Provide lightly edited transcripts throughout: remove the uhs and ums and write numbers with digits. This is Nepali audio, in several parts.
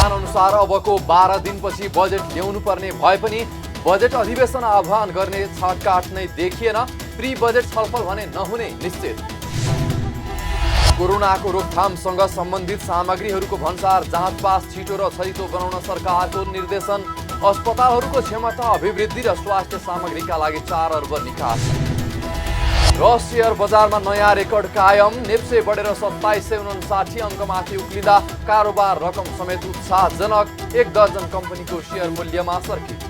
संविधान अनुसार अबको 12 दिनपछि बजेट ल्याउनु पर्ने भए पनि बजेट अधिवेशन आह्वान गर्ने छाटकाट नै देखिएन। प्री बजेट छलफल भने नहुने निश्चित। कोरोनाको रोकथामसँग सम्बन्धित सामग्रीहरूको भन्सार जाँच पास छिटो र छरितो बनाउन सरकारको निर्देशन। अस्पतालहरूको क्षमता अभिवृद्धि र स्वास्थ्य सामग्रीका लागि 4 अर्ब निकास। र शेयर बजारमा नयाँ रेकर्ड कायम। नेप्से बढेर 2759 अङ्कमाथि उक्लिँदा कारोबार रकम समेत उत्साहजनक। 1 दर्जन कम्पनीको शेयर मूल्यमा सर्किट।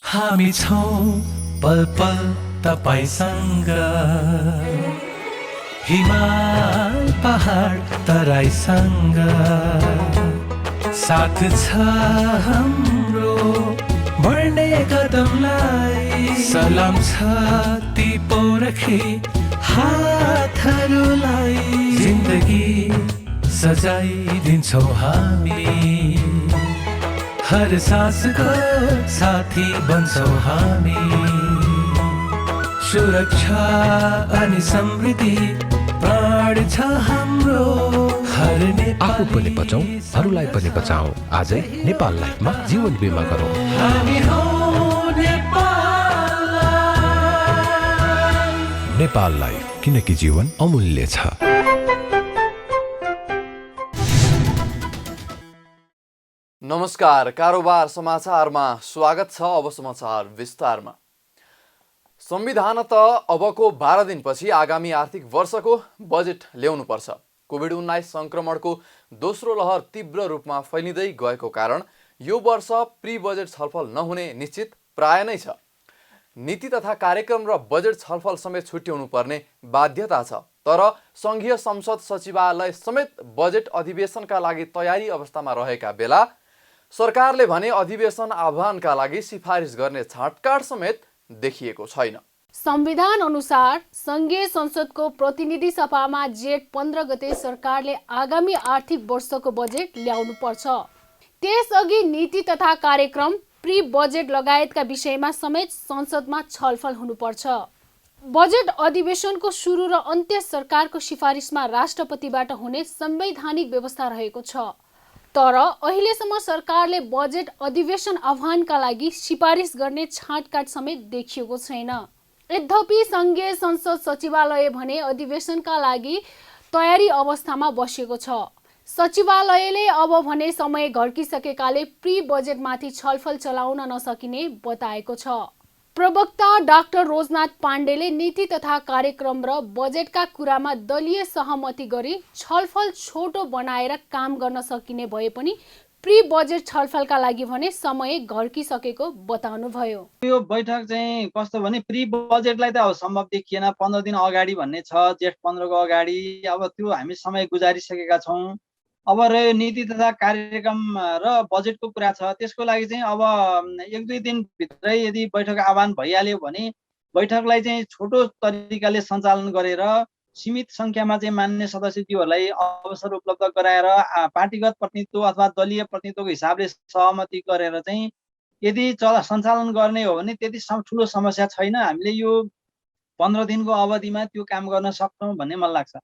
हामी छौं पल पल तपाईसँग, हिमाल पहाड तराईसँग, साथ छ हाम्रो बढ्ने कदमलाई। सलाम छ ती पोरखी हातहरूलाई, जिन्दगी सजाइदिन्छौँ हामी, हर सासको साथी बन्छौँ हामी। सुरक्षा अनि समृद्धि प्राण छ हाम्रो, हर आफू पनि बचौं, अरूलाई पनि बचाऊ। आजै नेपाल लाइफमा जीवन बिमा गरौँ। हामी हौं नेपाल लाइफ। नेपाल लाइफ, किनकि जीवन अमूल्य छ। नमस्कार, कारोबार समाचारमा स्वागत छ। अब समाचार विस्तारमा। संविधानत अबको 12 दिनपछि आगामी आर्थिक वर्षको बजेट ल्याउनु पर्छ। कोभिड-19 संक्रमणको दोस्रो लहर तीव्र रूपमा फैलिँदै गएको कारण यो वर्ष प्री बजेट छलफल नहुने निश्चित प्राय नै छ। नीति तथा कार्यक्रम र बजेट छलफल समेत छुट्याउनु पर्ने बाध्यता छ। तर संघीय संसद सचिवालय समेत बजेट अधिवेशनका लागि तयारी अवस्थामा रहेका बेला सरकारले भने अधिवेशन आह्वानका लागि सिफारिस गर्ने छाटकाट समेत देखिएको छैन। संविधान अनुसार संघीय संसदको प्रतिनिधि सभामा जेठ 15 गते सरकारले आगामी आर्थिक वर्षको बजेट ल्याउनु पर्छ। त्यसअघि नीति तथा कार्यक्रम, प्री बजेट लगायतका विषयमा समेत संसदमा छलफल हुनुपर्छ। बजेट अधिवेशनको सुरु र अन्त्य सरकारको सिफारिसमा राष्ट्रपतिबाट हुने संवैधानिक व्यवस्था रहेको छ। तर अहिलेसम्म सरकारले बजेट अधिवेशन आह्वानका लागि सिफारिस गर्ने छाटकाट समेत देखिएको छैन। यद्यपि संघीय संसद सचिवालय भने अधिवेशनका लागि तयारी अवस्थामा बसेको छ। सचिवालयले अब भने समय घर्किसकेकाले प्री बजेटमाथि छलफल चलाउन नसकिने बताएको छ। प्रवक्ता डाक्टर रोजनाथ पाण्डेले नीति तथा कार्यक्रम र बजेटका कुरामा दलीय सहमति गरी छलफल छोटो बनाएर काम गर्न सकिने भए पनि प्री बजेट छलफलका लागि भने समय घर्किसकेको बताउनुभयो। यो बैठक चाहिँ कस्तो भने प्री बजेटलाई त अब सम्भव देखिएन। 15 दिन अगाडि भन्ने छ, जेठ 15 को अगाडि। अब त्यो हामी समय गुजारिसकेका छौँ। अब रह्यो नीति तथा कार्यक्रम र बजेटको कुरा छ। त्यसको लागि चाहिँ अब 1-2 दिनभित्रै यदि बैठक आह्वान भइहाल्यो भने बैठकलाई चाहिँ छोटो तरिकाले सञ्चालन गरेर सीमित सङ्ख्यामा चाहिँ मान्य सदस्यज्यूहरूलाई अवसर उपलब्ध गराएर पार्टीगत प्रतिनिधित्व अथवा दलीय प्रतिनिधित्वको हिसाबले सहमति गरेर चाहिँ यदि सञ्चालन गर्ने हो भने त्यति ठुलो समस्या छैन। हामीले यो 15 दिनको अवधिमा त्यो काम गर्न सक्छौँ भन्ने मलाई लाग्छ।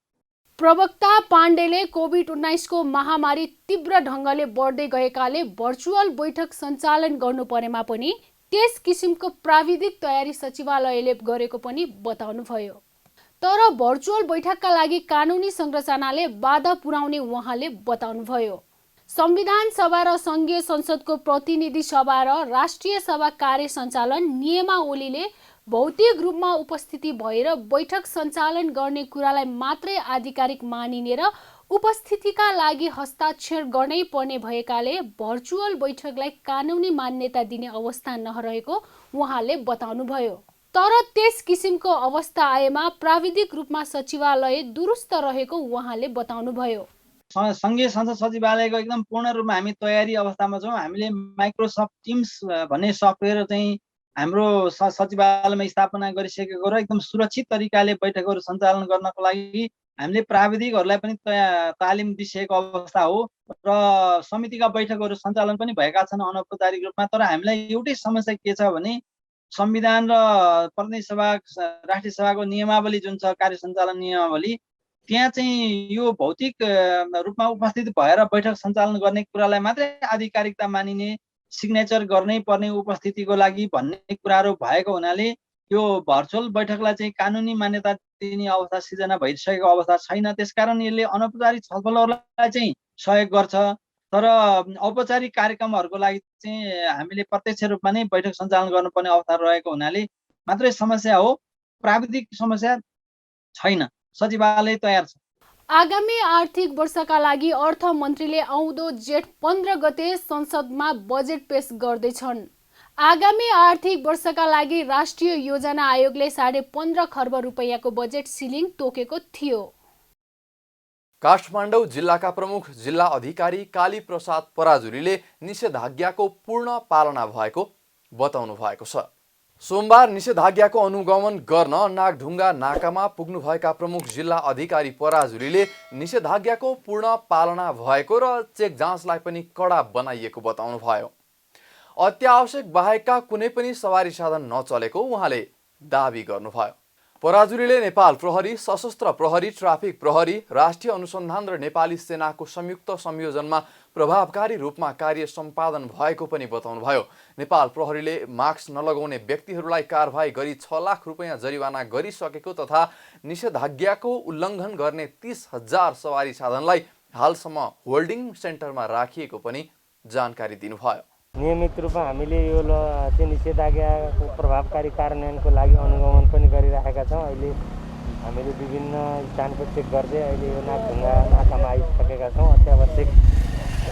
प्रवक्ता पाण्डेले कोभिड-19 को महामारी तीव्र ढङ्गले बढ्दै गएकाले भर्चुअल बैठक सञ्चालन गर्नु परेमा पनि त्यस किसिमको प्राविधिक तयारी सचिवालयले गरेको पनि बताउनुभयो। तर भर्चुअल बैठकका लागि कानुनी संरचनाले बाधा पुर्याउने उहाँले बताउनुभयो। संविधान सभा र संघीय संसदको प्रतिनिधि सभा र राष्ट्रिय सभा कार्य सञ्चालन नियमावलीले भौतिक रूपमा उपस्थिति भएर बैठक सञ्चालन गर्ने कुरालाई मात्रै आधिकारिक मानिने र उपस्थितिका लागि हस्ताक्षर गर्नै पर्ने भएकाले भर्चुअल बैठकलाई कानुनी मान्यता दिने अवस्था नरहेको उहाँले बताउनुभयो। तर त्यस किसिमको अवस्था आएमा प्राविधिक रूपमा सचिवालय दुरुस्त रहेको उहाँले बताउनुभयो। संघीय संसद सचिवालयको एकदम पूर्ण रूपमा हामी तयारी अवस्थामा छौँ। हामीले माइक्रोसफ्ट टिम्स भन्ने सफ्टवेयर चाहिँ हाम्रो सचिवालयमा स्थापना गरिसकेको र एकदम सुरक्षित तरिकाले बैठकहरू सञ्चालन गर्नको लागि हामीले प्राविधिकहरूलाई पनि तालिम दिइसकेको अवस्था हो र समितिका बैठकहरू सञ्चालन पनि भएका छन् अनौपचारिक रूपमा। तर हामीलाई एउटै समस्या के छ भने संविधान र प्रतिनिधि सभा राष्ट्रिय सभाको नियमावली जुन छ कार्य सञ्चालन नियमावली त्यहाँ चाहिँ यो भौतिक रूपमा उपस्थित भएर बैठक सञ्चालन गर्ने कुरालाई मात्रै आधिकारिकता मानिने, सिग्नेचर गर्नै पर्ने उपस्थितिको लागि भन्ने कुराहरू भएको हुनाले यो भर्चुअल बैठकलाई चाहिँ कानुनी मान्यता दिने अवस्था सिर्जना भइसकेको अवस्था छैन। त्यसकारण यसले अनौपचारिक छलफलहरूलाई चाहिँ सहयोग गर्छ। तर औपचारिक कार्यक्रमहरूको लागि चाहिँ हामीले प्रत्यक्ष रूपमा नै बैठक सञ्चालन गर्नुपर्ने अवस्था रहेको हुनाले मात्रै समस्या हो, प्राविधिक समस्या छैन। सचिवालय तयार छ। आगामी आर्थिक वर्षका लागि अर्थमन्त्रीले आउँदो जेठ 15 गते संसदमा बजेट पेश गर्दैछन्। आगामी आर्थिक वर्षका लागि राष्ट्रिय योजना आयोगले 15.5 खर्ब रुपैयाँको बजेट सिलिङ तोकेको थियो। काठमाडौँ जिल्लाका प्रमुख जिल्ला अधिकारी काली प्रसाद पराजुलीले निषेधाज्ञाको पूर्ण पालना भएको बताउनु भएको छ। सोमबार निषेधाज्ञाको अनुगमन गर्न नागढुङ्गा नाकामा पुग्नुभएका प्रमुख जिल्ला अधिकारी पराजुलीले निषेधाज्ञाको पूर्ण पालना भएको र चेक जाँचलाई पनि कडा बनाइएको बताउनुभयो। अत्यावश्यक बाहेकका कुनै पनि सवारी साधन नचलेको उहाँले दाबी गर्नुभयो। पराजुलीले नेपाल प्रहरी, सशस्त्र प्रहरी, ट्राफिक प्रहरी, राष्ट्रिय अनुसन्धान र नेपाली सेनाको संयुक्त संयोजनमा प्रभावकारी रूपमा कार्य सम्पादन भएको पनि बताउनुभयो। नेपाल प्रहरीले मास्क नलगाउने व्यक्तिहरूलाई कारबाही गरी 6 लाख रुपैयाँ जरिवाना गरिसकेको तथा निषेधाज्ञाको उल्लङ्घन गर्ने 30,000 सवारी साधनलाई हालसम्म होल्डिङ सेन्टरमा राखिएको पनि जानकारी दिनुभयो। नियमित रूपमा हामीले यो चाहिँ निषेधाज्ञाको प्रभावकारी कार्यान्वयनको लागि अनुगमन पनि गरिरहेका छौँ। अहिले हामीले विभिन्न स्थानको चेक गर्दै अहिले यो नागढुङ्गा नाकामा आइसकेका छौँ। अत्यावश्यक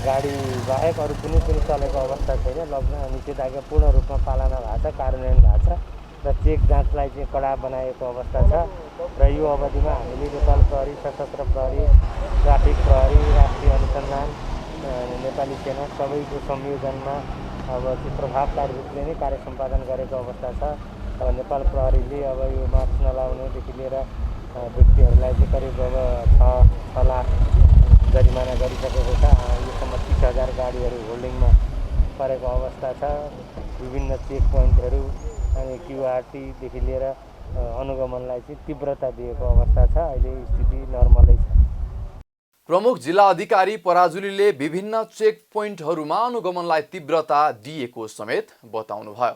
गाडी बाहेक अरू कुनै पनि चलेको अवस्था छैन। लकडाउन निषेधाज्ञा पूर्ण रूपमा पालना भएको छ, कार्यान्वयन भएको छ र चेक जाँचलाई चाहिँ कडा बनाएको अवस्था छ। र यो अवधिमा हामीले नेपाल प्रहरी, सशस्त्र प्रहरी, ट्राफिक प्रहरी, राष्ट्रिय अनुसन्धान, नेपाली सेना सबैको संयोजनमा अब चाहिँ प्रभावकारी रूपले नै कार्य सम्पादन गरेको अवस्था छ। अब नेपाल प्रहरीले अब यो मास्क नलाउनेदेखि लिएर व्यक्तिहरूलाई चाहिँ करिब अब 6 लाख जरिमाना गरिसकेको छ। योसम्म 30,000 गाडीहरू होल्डिङमा परेको अवस्था छ। विभिन्न चेक पोइन्टहरू अनि क्युआरटीदेखि लिएर अनुगमनलाई चाहिँ तीव्रता दिएको अवस्था छ। अहिले स्थिति नर्मलै छ। प्रमुख जिल्ला अधिकारी पराजुलीले विभिन्न चेक पोइन्टहरूमा अनुगमनलाई तीव्रता दिएको समेत बताउनुभयो।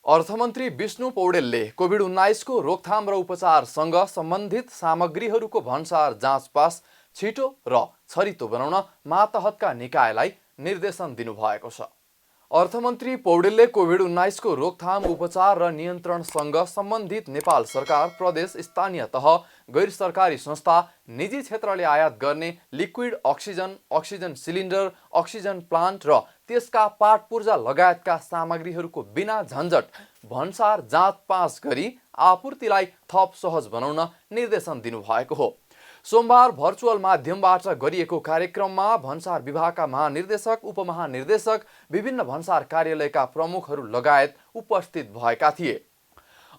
अर्थमन्त्री विष्णु पौडेलले कोभिड-19 को रोकथाम र उपचारसँग सम्बन्धित सामग्रीहरूको भन्सार जाँच पास छिटो र छरितो बनाउन मातहतका निकायलाई निर्देशन दिनुभएको छ। अर्थमन्त्री पौडेलले कोभिड-19 को रोकथाम, उपचार र नियन्त्रणसँग सम्बन्धित नेपाल सरकार, प्रदेश, स्थानीय तह, गैर सरकारी संस्था, निजी क्षेत्रले आयात गर्ने liquid oxygen, oxygen cylinder, oxygen plant र त्यसका पाटपुर्जा लगायतका सामग्रीहरूको बिना झन्झट भन्सार जाँच पास गरी आपूर्तिलाई थप सहज बनाउन निर्देशन दिनुभएको हो। सोमबार भर्चुअल माध्यमबाट गरिएको कार्यक्रममा भन्सार विभागका महानिर्देशक, उपमहानिर्देशक, विभिन्न भन्सार कार्यालयका प्रमुखहरू लगायत उपस्थित भएका थिए।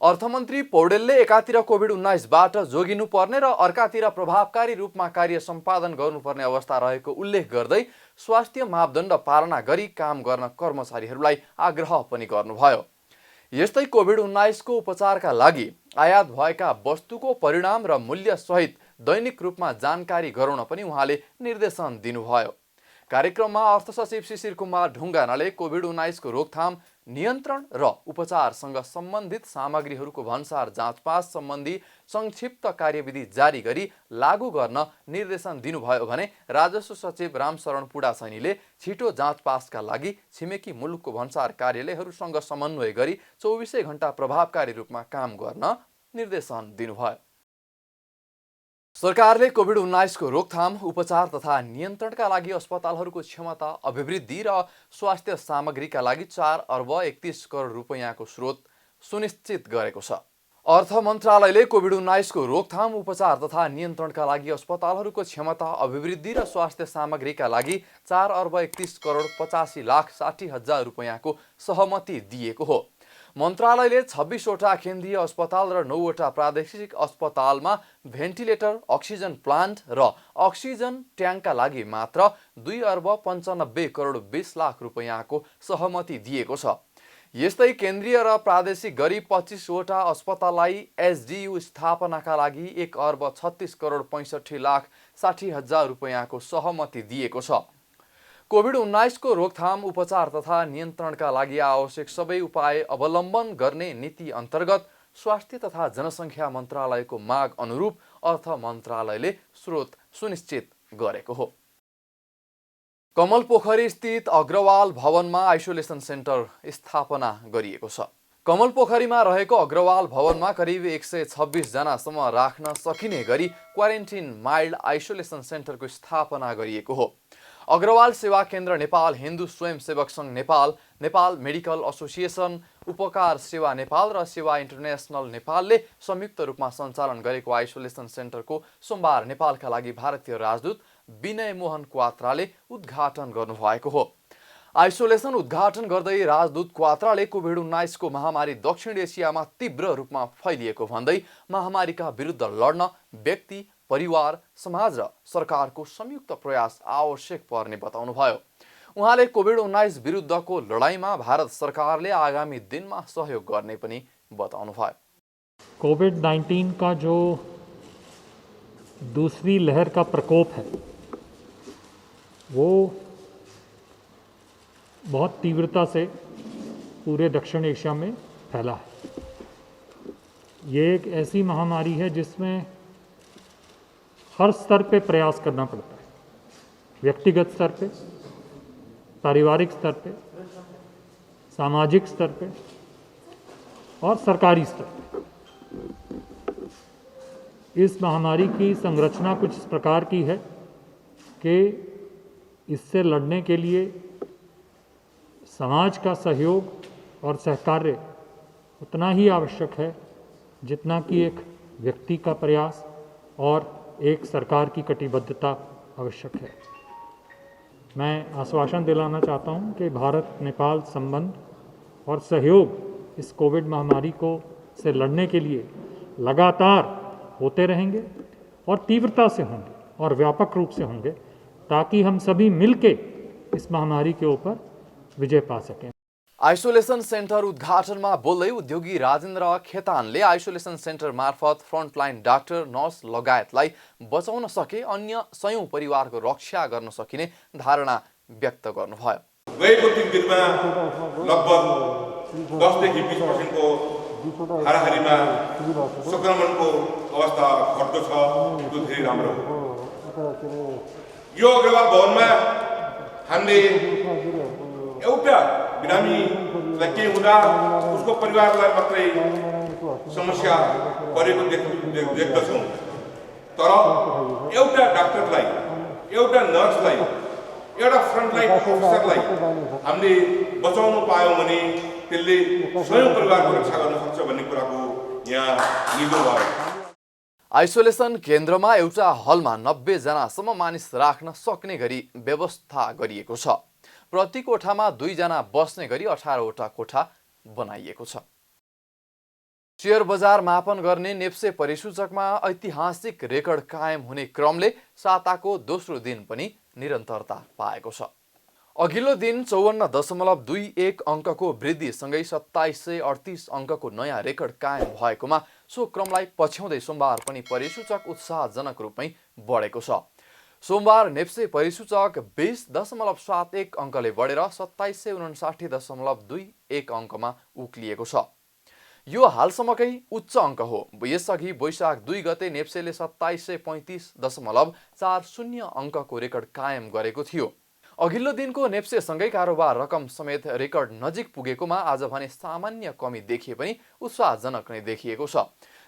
अर्थमन्त्री पौडेलले एकातिर कोभिड-19बाट जोगिनुपर्ने र अर्कातिर प्रभावकारी रूपमा कार्य सम्पादन गर्नुपर्ने अवस्था रहेको उल्लेख गर्दै स्वास्थ्य मापदण्ड पालना गरी काम गर्न कर्मचारीहरूलाई आग्रह पनि गर्नुभयो। यस्तै कोभिड-19 को उपचारका लागि आयात भएका वस्तुको परिणाम र मूल्य सहित दैनिक रूपमा जानकारी गराउन पनि उहाँले निर्देशन दिनुभयो। कार्यक्रममा अर्थ सचिव शिशिर कुमार ढुङ्गानाले कोभिड-19 को रोकथाम, नियन्त्रण र उपचारसँग सम्बन्धित सामग्रीहरूको भन्सार जाँच पास सम्बन्धी संक्षिप्त कार्यविधि जारी गरी लागू गर्न निर्देशन दिनुभयो भने राजस्व सचिव रामशरण पुडासैनीले छिटो जाँच पासका लागि छिमेकी मुलुकको भन्सार कार्यालयहरूसँग समन्वय गरी 24 घण्टा प्रभावकारी रूपमा काम गर्न निर्देशन दिनुभयो। सरकारले कोभिड-19 को रोकथाम, उपचार तथा नियन्त्रणका लागि अस्पतालहरूको क्षमता अभिवृद्धि र स्वास्थ्य सामग्रीका लागि 4 अर्ब 31 करोड रुपैयाँको स्रोत सुनिश्चित गरेको छ। अर्थ मन्त्रालयले कोभिड-19 को रोकथाम, उपचार तथा नियन्त्रणका लागि अस्पतालहरूको क्षमता अभिवृद्धि र स्वास्थ्य सामग्रीका लागि 4 अर्ब 31 करोड 85 लाख 60 हजार रुपैयाँको सहमति दिएको हो। मन्त्रालयले 26 वटा केन्द्रीय अस्पताल र 9 वटा प्रादेशिक अस्पतालमा भेन्टिलेटर, अक्सिजन प्लान्ट र अक्सिजन ट्याङ्कका लागि मात्र 2 अर्ब 95 करोड 20 लाख रुपैयाँको सहमति दिएको छ। यस्तै केन्द्रीय र प्रादेशिक गरी 25वटा अस्पताललाई एसडियू स्थापनाका लागि 1,36,65,60,000 रुपैयाँको सहमति दिएको छ। कोभिड-19 को रोकथाम, उपचार तथा नियन्त्रणका लागि आवश्यक सबै उपाय अवलम्बन गर्ने नीति अन्तर्गत स्वास्थ्य तथा जनसङ्ख्या मन्त्रालयको माग अनुरूप अर्थ मन्त्रालयले स्रोत सुनिश्चित गरेको हो। कमलपोखरी स्थित अग्रवाल भवनमा आइसोलेसन सेन्टर स्थापना गरिएको छ। कमलपोखरीमा रहेको अग्रवाल भवनमा करिब 126 जनासम्म राख्न सकिने गरी क्वारेन्टिन माइल्ड आइसोलेसन सेन्टरको स्थापना गरिएको हो। अग्रवाल सेवा केन्द्र नेपाल, हिन्दू स्वयंसेवक सङ्घ नेपाल, नेपाल मेडिकल एसोसिएसन, उपकार सेवा नेपाल र सेवा इन्टरनेसनल नेपालले संयुक्त रूपमा सञ्चालन गरेको आइसोलेसन सेन्टरको सोमबार नेपालका लागि भारतीय राजदूत विनय मोहन क्वात्राले उद्घाटन गर्नुभएको हो। आइसोलेसन उद्घाटन गर्दै राजदूत क्वात्राले कोभिड-19 को महामारी दक्षिण एसियामा तीव्र रूपमा फैलिएको भन्दै महामारीका विरुद्ध लड्न व्यक्ति, परिवार, समाज र सरकारको संयुक्त प्रयास आवश्यक पर्ने बताउनुभयो। उहाँले कोभिड-19 विरुद्धको लडाईँमा भारत सरकारले आगामी दिनमा सहयोग गर्ने पनि बताउनुभयो। कोविड-19 का जो दूसरी लहर का प्रकोप है वो बहुत तीव्रता से पूरे दक्षिण एशिया में फैला है। ये एक ऐसी महामारी है जिसमें हर स्तर पे प्रयास करना पड़ता है, व्यक्तिगत स्तर पे, पारिवारिक स्तर पे, सामाजिक स्तर पे और सरकारी स्तर पे। इस महामारी की संरचना कुछ इस प्रकार की है कि इससे लड़ने के लिए समाज का सहयोग और सहकार्य उतना ही आवश्यक है जितना कि एक व्यक्ति का प्रयास और एक सरकार की कटिबद्धता आवश्यक है। मैं आश्वासन दिलाना चाहता हूं कि भारत नेपाल संबंध और सहयोग इस कोविड महामारी को से लड़ने के लिए लगातार होते रहेंगे और तीव्रता से होंगे और व्यापक रूप से होंगे ताकि हम सभी मिलके इस महामारी के ऊपर विजय पा सकें। आइसोलेसन सेन्टर उद्घाटनमा बोल्दै उद्योगी राजेन्द्र खेतानले आइसोलेसन सेन्टर मार्फत फ्रन्टलाइन डाक्टर, नर्स लगायतलाई बचाउन सके अन्य सयौं परिवारको रक्षा गर्न सकिने धारणा व्यक्त गर्नुभयो। गएको 3 दिनमा लगभग 10 देखि 20% को हाराहारीमा संक्रमणको अवस्था घट्दो छ, त्यो धेरै राम्रो हो। यो अग्रवाल भवनमा हामीले एउटा बिरामीलाई केही हुँदा उसको परिवारलाई मात्रै समस्या परेको देख्दछौँ, तर एउटा डाक्टरलाई, एउटा नर्सलाई, एउटा फ्रन्टलाइन अफिसरलाई हामीले बचाउन पायौँ भने त्यसले स्वयं परिवारको रक्षा गर्न सक्छ भन्ने कुराको यहाँ निगो भयो। आइसोलेसन केन्द्रमा एउटा हलमा 90 जनासम्म मानिस राख्न सक्ने गरी व्यवस्था गरिएको छ। प्रति कोठामा 2 जना बस्ने गरी 18वटा कोठा बनाइएको छ। शेयर बजार मापन गर्ने नेप्से परिसूचकमा ऐतिहासिक रेकर्ड कायम हुने क्रमले साताको दोस्रो दिन पनि निरन्तरता पाएको छ। अघिल्लो दिन 54.21 अङ्कको वृद्धिसँगै 2738 अङ्कको नयाँ रेकर्ड कायम भएकोमा सो क्रमलाई पछ्याउँदै सोमबार पनि परिसूचक उत्साहजनक रूपमै बढेको छ। सोमबार नेप्से परिसूचक 20.71 अङ्कले बढेर 2759.21 अङ्कमा उक्लिएको छ। यो हालसम्मकै उच्च अङ्क हो। यसअघि वैशाख 2 गते नेप्सेले 2735.40 अङ्कको रेकर्ड कायम गरेको थियो। अघिल्लो दिनको नेप्सेसँगै कारोबार रकम समेत रेकर्ड नजिक पुगेकोमा आज भने सामान्य कमी देखिए पनि उत्साहजनक नै देखिएको छ।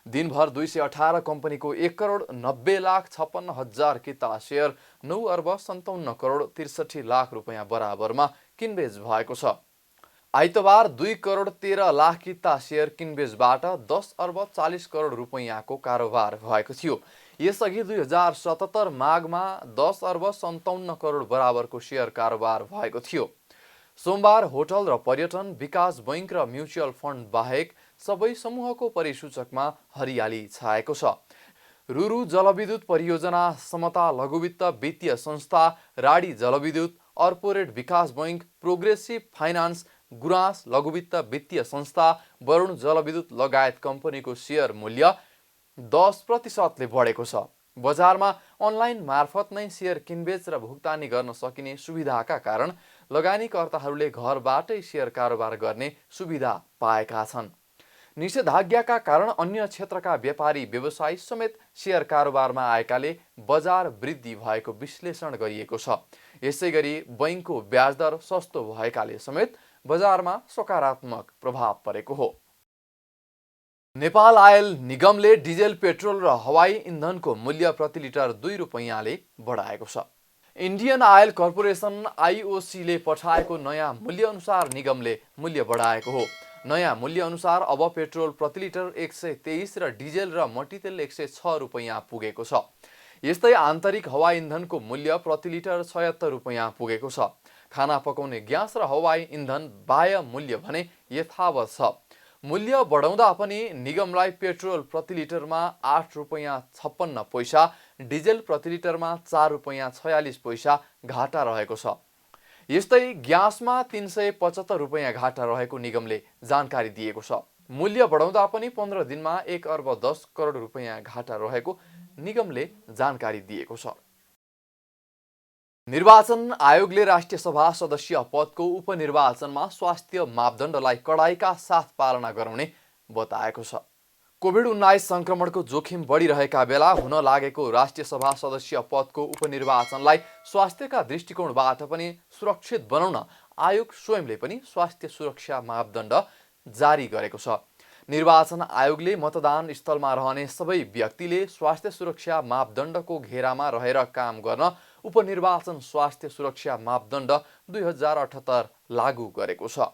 दिनभर 218 कम्पनीको 1,90,56,000 किता सेयर 9,57,63,00,000 रुपैयाँ बराबरमा किनबेच भएको छ। आइतबार 2,13,00,000 किता सेयर किनबेचबाट 10,40,00,00,000 रुपैयाँको कारोबार भएको थियो। यसअघि 2077 माघमा 10,57,00,00,000 बराबरको सेयर कारोबार भएको थियो। सोमबार होटल र पर्यटन, विकास बैङ्क र म्युचुअल फन्ड बाहेक सबै समूहको परिसूचकमा हरियाली छाएको छ। रुरु जलविद्युत परियोजना, समता लघुवित्त वित्तीय संस्था, राडी जलविद्युत, अर्पोरेट विकास बैङ्क, प्रोग्रेसिभ फाइनान्स, गुराँस लघुवित्त वित्तीय संस्था वरुण जलविद्युत लगायत कम्पनीको सेयर मूल्य 10% बढेको छ। बजारमा अनलाइन मार्फत नै सेयर किनबेच र भुक्तानी गर्न सकिने सुविधाका कारण लगानीकर्ताहरूले घरबाटै सेयर कारोबार गर्ने सुविधा पाएका छन्। निषेधाज्ञाका कारण अन्य क्षेत्रका व्यापारी व्यवसायी समेत सेयर कारोबारमा आएकाले बजार वृद्धि भएको विश्लेषण गरिएको छ। यसैगरी बैंकको ब्याज दर सस्तो भएकाले समेत बजारमा सकारात्मक प्रभाव परेको हो। नेपाल आयल निगमले डिजेल पेट्रोल र हवाई इन्धनको मूल्य प्रति लिटर 2 रुपैयाँले बढाएको छ। इन्डियन आयल कर्पोरेसन आईओसीले पठाएको नयाँ मूल्य अनुसार निगमले मूल्य बढाएको हो। नयाँ मूल्य अनुसार अब पेट्रोल प्रति लिटर 123 र डिजेल र मट्टीतेल 106 रुपैयाँ पुगेको छ। यस्तै आन्तरिक हवाई इन्धनको मूल्य प्रति लिटर 76 रुपैयाँ पुगेको छ। खाना पकाउने ग्यास र हवाई इन्धन बाह्य मूल्य भने यथावत छ। मूल्य बढाउँदा पनि निगमलाई पेट्रोल प्रति लिटरमा 8 रुपैयाँ 56 पैसा, डिजेल प्रति लिटरमा 4 रुपैयाँ 46 पैसा घाटा रहेको छ। यस्तै ग्यासमा 375 रुपैयाँ घाटा रहेको निगमले जानकारी दिएको छ। मूल्य बढाउँदा पनि 15 दिनमा 1 अर्ब 10 करोड रुपैयाँ घाटा रहेको निगमले जानकारी दिएको छ। निर्वाचन आयोगले राष्ट्रिय सभा सदस्य पदको उपनिर्वाचनमा स्वास्थ्य मापदण्डलाई कडाइका साथ पालना गराउने बताएको छ। कोभिड-19 संक्रमणको जोखिम बढिरहेका बेला हुन लागेको राष्ट्रिय सभा सदस्य पदको उपनिर्वाचनलाई स्वास्थ्यका दृष्टिकोणबाट पनि सुरक्षित बनाउन आयोग स्वयंले पनि स्वास्थ्य सुरक्षा मापदण्ड जारी गरेको छ। निर्वाचन आयोगले मतदान स्थलमा रहने सबै व्यक्तिले स्वास्थ्य सुरक्षा मापदण्डको घेरामा रहेर काम गर्न उपनिर्वाचन स्वास्थ्य सुरक्षा मापदण्ड 2078 लागू गरेको छ।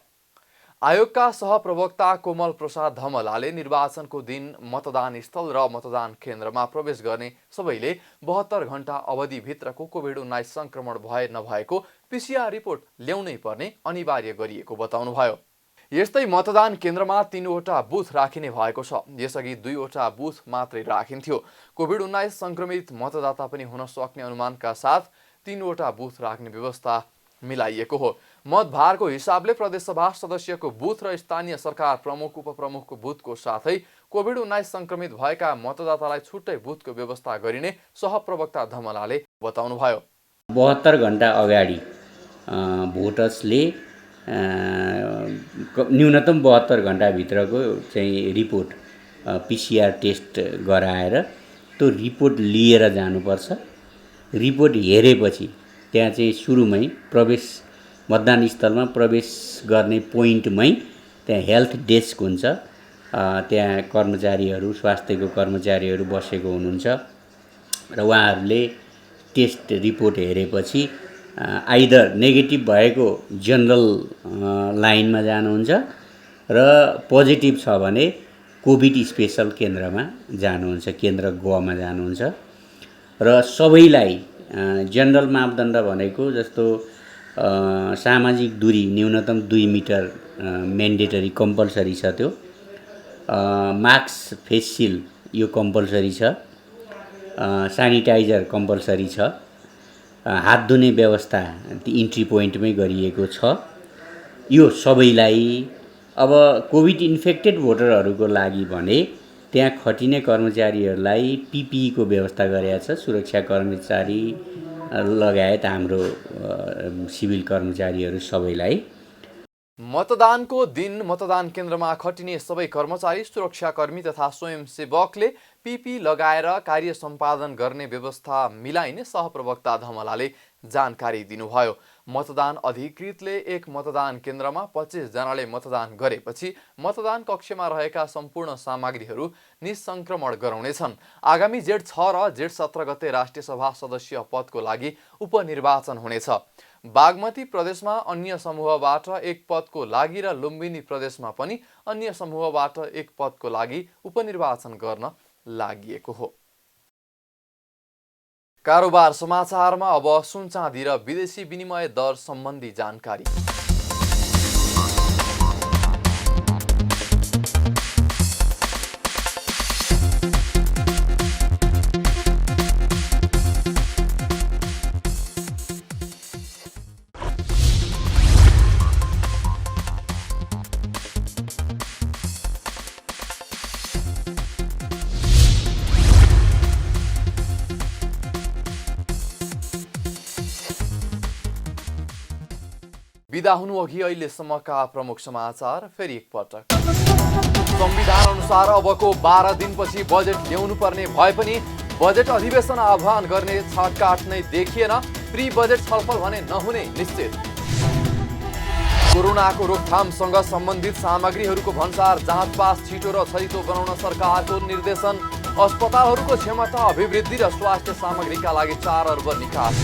आयोगका सहप्रवक्ता कोमल प्रसाद धमलाले निर्वाचनको दिन मतदान स्थल र मतदान केन्द्रमा प्रवेश गर्ने सबैले 72 घण्टा अवधिभित्रको कोभिड-19 संक्रमण भए नभएको पीसीआर रिपोर्ट ल्याउनै पर्ने अनिवार्य गरिएको बताउनुभयो। यस्तै मतदान केन्द्रमा 3 वटा बुथ राखिने भएको छ। यसअघि 2 वटा बुथ मात्रै राखिन्थ्यो। कोभिड-19 संक्रमित मतदाता पनि हुन सक्ने अनुमानका साथ 3 वटा बुथ राख्ने व्यवस्था मिलाइएको हो। मतभारको हिसाबले प्रदेशसभा सदस्यको बुथ र स्थानीय सरकार प्रमुख उपप्रमुखको बुथको साथै कोभिड-19 संक्रमित भएका मतदातालाई छुट्टै बुथको व्यवस्था गरिने सहप्रवक्ता धमलाले बताउनुभयो। 72 घण्टा अगाडि भोटर्सले न्यूनतम 72 घण्टाभित्रको चाहिँ रिपोर्ट पीसीआर टेस्ट गराएर त्यो रिपोर्ट लिएर जानुपर्छ। रिपोर्ट हेरेपछि त्यहाँ चाहिँ सुरुमै मतदान स्थलमा प्रवेश गर्ने पोइन्टमै त्यहाँ हेल्थ डेस्क हुन्छ। त्यहाँ कर्मचारीहरू, स्वास्थ्यको कर्मचारीहरू बसेको हुनुहुन्छ र उहाँहरूले टेस्ट रिपोर्ट हेरेपछि आइदर नेगेटिभ भएको जनरल लाइनमा जानुहुन्छ र पोजिटिभ छ भने कोभिड स्पेशल केन्द्रमा जानुहुन्छ, केन्द्र गमा जानुहुन्छ। र सबैलाई जनरल मापदण्ड भनेको जस्तो सामाजिक दूरी न्यूनतम 2 मिटर म्यान्डेटरी कम्पलसरी छ। त्यो मास्क फेस सिल्ड यो कम्पलसरी छ। सेनिटाइजर कम्पलसरी छ। हात धुने व्यवस्था इन्ट्री पोइन्टमै गरिएको छ। यो सबैलाई अब कोभिड इन्फेक्टेड भोटरहरूको लागि भने त्यहाँ खटिने कर्मचारीहरूलाई पीपीईको व्यवस्था गरेको छ। सुरक्षा कर्मचारी लगायत हाम्रो सिभिल कर्मचारीहरू सबैलाई। मतदानको दिन मतदान केन्द्रमा खटिने सबै कर्मचारी, सुरक्षाकर्मी तथा स्वयंसेवकले पीपी लगाएर कार्य सम्पादन गर्ने व्यवस्था मिलाइने सहप्रवक्ता धमलाले जानकारी दिनुभयो। मतदान अधिकृतले एक मतदान केन्द्रमा 25 जनाले मतदान गरेपछि मतदान कक्षमा रहेका सम्पूर्ण सामग्रीहरू निसंक्रमण गराउनेछन्। आगामी जेठ 6 र जेठ 17 गते राष्ट्रिय सभा सदस्य पदको लागि उपनिर्वाचन हुनेछ। बागमती प्रदेशमा अन्य समूहबाट एक पदको लागि र लुम्बिनी प्रदेशमा पनि अन्य समूहबाट एक पदको लागि उपनिर्वाचन गर्न लागिएको हो। कारोबार समाचारमा अब सुन चाँदी र विदेशी विनिमय दर सम्बन्धी जानकारी। बिदा हुनु अघि अहिलेसम्मका प्रमुख समाचार फेरि एकपटक। संविधान अनुसार अबको 12 दिनपछि बजेट ल्याउनु पर्ने भए पनि बजेट अधिवेशन आह्वान गर्ने छाटकाट नै देखिएन। प्री बजेट छलफल भने नहुने निश्चित। कोरोनाको रोकथामसँग सम्बन्धित सामग्रीहरूको भन्सार जाँच पास छिटो र छरितो बनाउन सरकारको निर्देशन। अस्पतालहरूको क्षमता अभिवृद्धि र स्वास्थ्य सामग्रीका लागि 4 अर्ब निकास।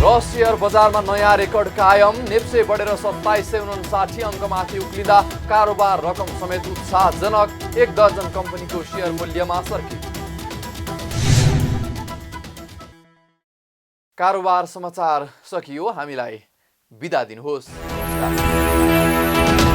र शेयर बजारमा नयाँ रेकर्ड कायम। नेप्से बढेर 2759 अङ्कमाथि उक्लिँदा कारोबार रकम समेत उत्साहजनक। 1 दर्जन कम्पनीको शेयर मूल्यमा सर्किट। कारोबार समाचार सकियो। हामीलाई बिदा दिनुहोस्। नमस्कार।